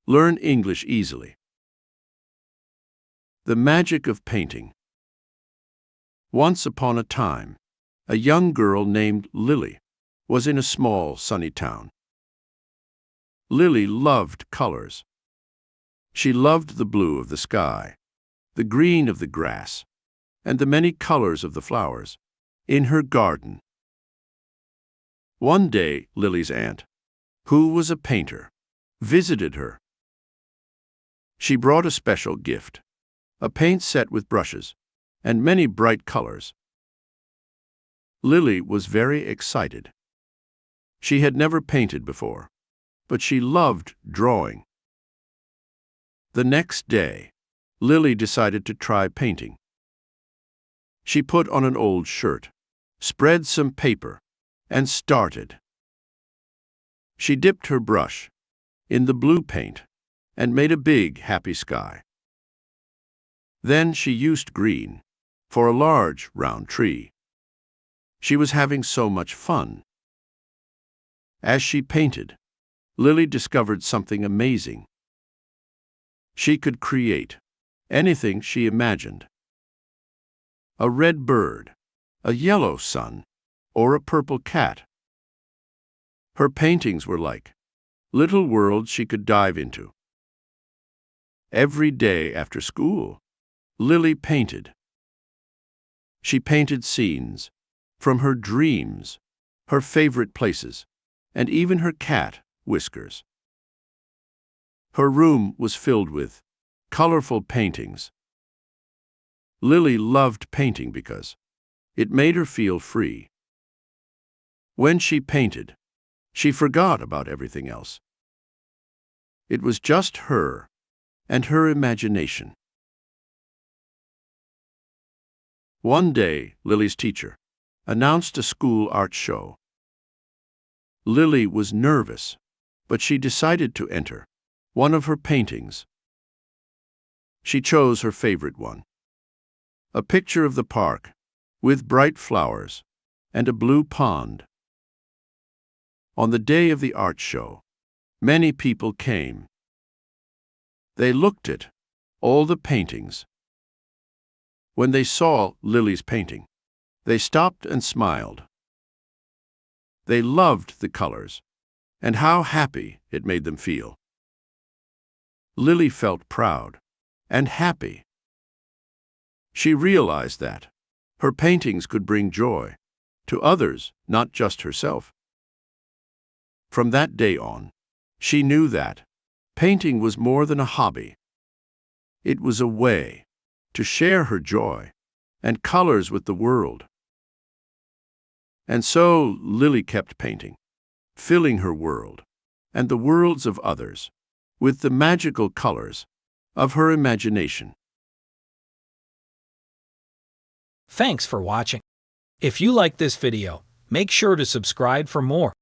Learn English easily. The magic of painting. Once upon a time, a young girl named Lily was in a small, sunny town. Lily loved colors. She loved the blue of the sky, the green of the grass, and the many colors of the flowers in her garden. One day, Lily's aunt, who was a painter, visited her. She brought a special gift, a paint set with brushes and many bright colors. Lily was very excited. She had never painted before, but she loved drawing. The next day, Lily decided to try painting. She put on an old shirt, spread some paper, and started. She dipped her brush in the blue paint and made a big, happy sky. Then she used green for a large, round tree. She was having so much fun. As she painted, Lily discovered something amazing. She could create anything she imagined. A red bird, a yellow sun, or a purple cat. Her paintings were like little worlds she could dive into. Every day after school, Lily painted. She painted scenes from her dreams, her favorite places, and even her cat, Whiskers. Her room was filled with colorful paintings. Lily loved painting because it made her feel free. When she painted, she forgot about everything else. It was just her and her imagination. One day, Lily's teacher announced a school art show. Lily was nervous, but she decided to enter one of her paintings. She chose her favorite one, a picture of the park with bright flowers and a blue pond. On the day of the art show, many people came. They looked at all the paintings. When they saw Lily's painting, they stopped and smiled. They loved the colors and how happy it made them feel. Lily felt proud and happy. She realized that her paintings could bring joy to others, not just herself. From that day on, she knew that painting was more than a hobby. It was a way to share her joy and colors with the world. And so Lily kept painting, filling her world and the worlds of others with the magical colors of her imagination. Thanks for watching. If you like this video, make sure to subscribe for more.